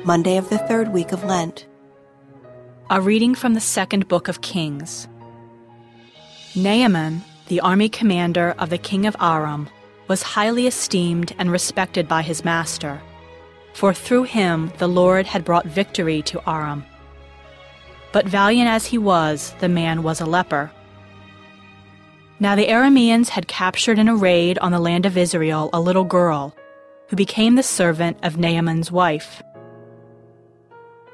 Monday of the third week of Lent. A reading from the second book of Kings. Naaman, the army commander of the king of Aram, was highly esteemed and respected by his master, for through him the Lord had brought victory to Aram. But valiant as he was, the man was a leper. Now the Arameans had captured in a raid on the land of Israel a little girl, who became the servant of Naaman's wife.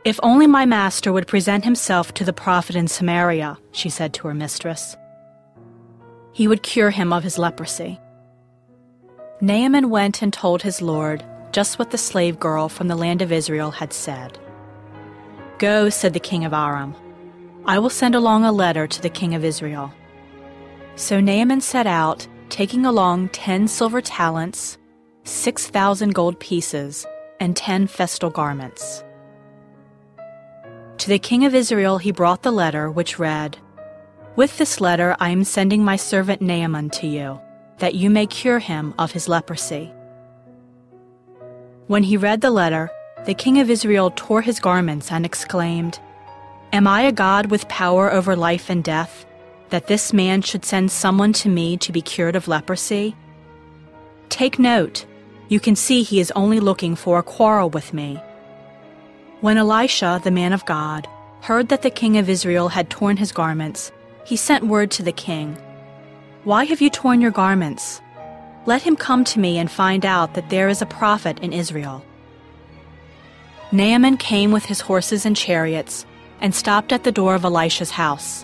"If only my master would present himself to the prophet in Samaria," she said to her mistress, "he would cure him of his leprosy." Naaman went and told his lord just what the slave girl from the land of Israel had said. "Go," said the king of Aram, "I will send along a letter to the king of Israel." So Naaman set out, taking along 10 silver talents, 6,000 gold pieces, and 10 festal garments. To the king of Israel he brought the letter, which read, "With this letter I am sending my servant Naaman to you, that you may cure him of his leprosy." When he read the letter, the king of Israel tore his garments and exclaimed, "Am I a God with power over life and death, that this man should send someone to me to be cured of leprosy? Take note, you can see he is only looking for a quarrel with me." When Elisha, the man of God, heard that the king of Israel had torn his garments, he sent word to the king, "Why have you torn your garments? Let him come to me and find out that there is a prophet in Israel." Naaman came with his horses and chariots and stopped at the door of Elisha's house.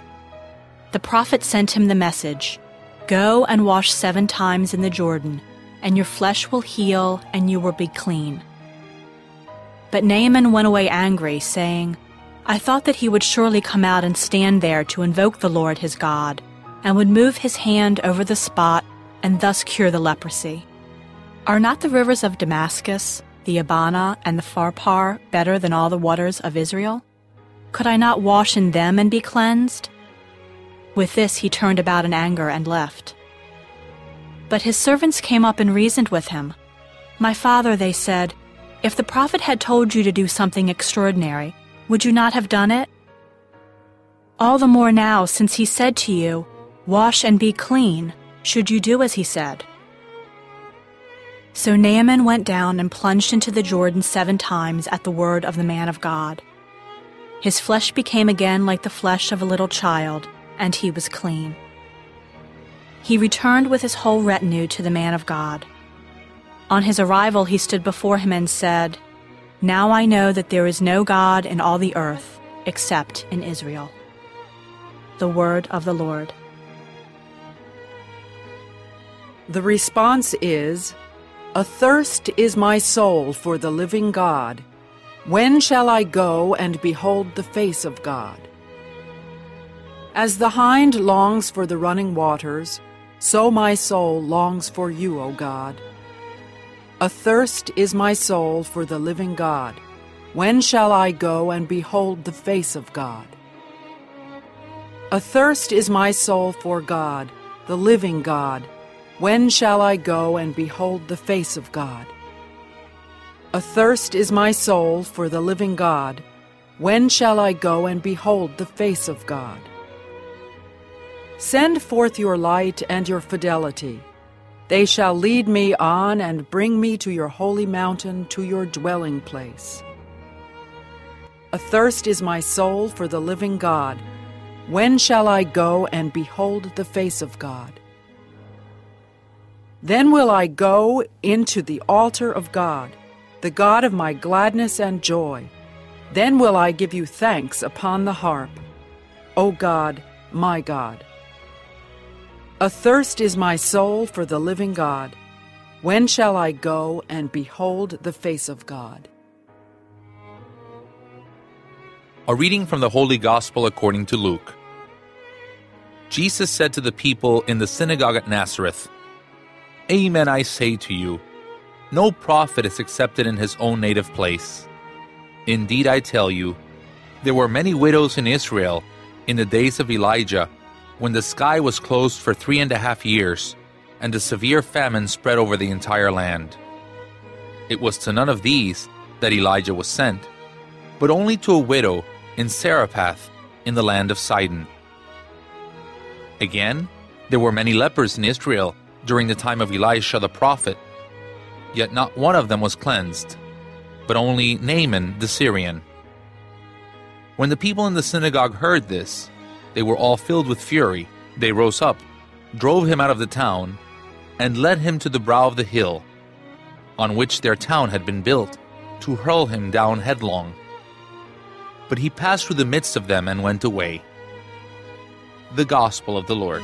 The prophet sent him the message, "Go and wash 7 times in the Jordan, and your flesh will heal and you will be clean." But Naaman went away angry, saying, "I thought that he would surely come out and stand there to invoke the Lord his God, and would move his hand over the spot and thus cure the leprosy. Are not the rivers of Damascus, the Abana, and the Pharpar better than all the waters of Israel? Could I not wash in them and be cleansed?" With this he turned about in anger and left. But his servants came up and reasoned with him. "My father," they said, "if the prophet had told you to do something extraordinary, would you not have done it? All the more now, since he said to you, 'Wash and be clean,' should you do as he said." So Naaman went down and plunged into the Jordan 7 times at the word of the man of God. His flesh became again like the flesh of a little child, and he was clean. He returned with his whole retinue to the man of God. On his arrival he stood before him and said, "Now I know that there is no God in all the earth except in Israel." The word of the Lord. The response is, "Athirst is my soul for the living God. When shall I go and behold the face of God? As the hind longs for the running waters, so my soul longs for you, O God. Athirst is my soul for the living God. When shall I go and behold the face of God? Athirst is my soul for God, the living God. When shall I go and behold the face of God? Athirst is my soul for the living God. When shall I go and behold the face of God? Send forth your light and your fidelity. They shall lead me on and bring me to your holy mountain, to your dwelling place. Athirst is my soul for the living God. When shall I go and behold the face of God? Then will I go into the altar of God, the God of my gladness and joy. Then will I give you thanks upon the harp, O God, my God. Athirst is my soul for the living God. When shall I go and behold the face of God? A reading from the Holy Gospel according to Luke. Jesus said to the people in the synagogue at Nazareth, "Amen, I say to you, no prophet is accepted in his own native place. Indeed, I tell you, there were many widows in Israel in the days of Elijah, when the sky was closed for 3.5 years, and a severe famine spread over the entire land. It was to none of these that Elijah was sent, but only to a widow in Zarephath in the land of Sidon. Again, there were many lepers in Israel during the time of Elisha the prophet, yet not one of them was cleansed, but only Naaman the Syrian. When the people in the synagogue heard this, they were all filled with fury. They rose up, drove him out of the town, and led him to the brow of the hill, on which their town had been built, to hurl him down headlong. But he passed through the midst of them and went away. The Gospel of the Lord.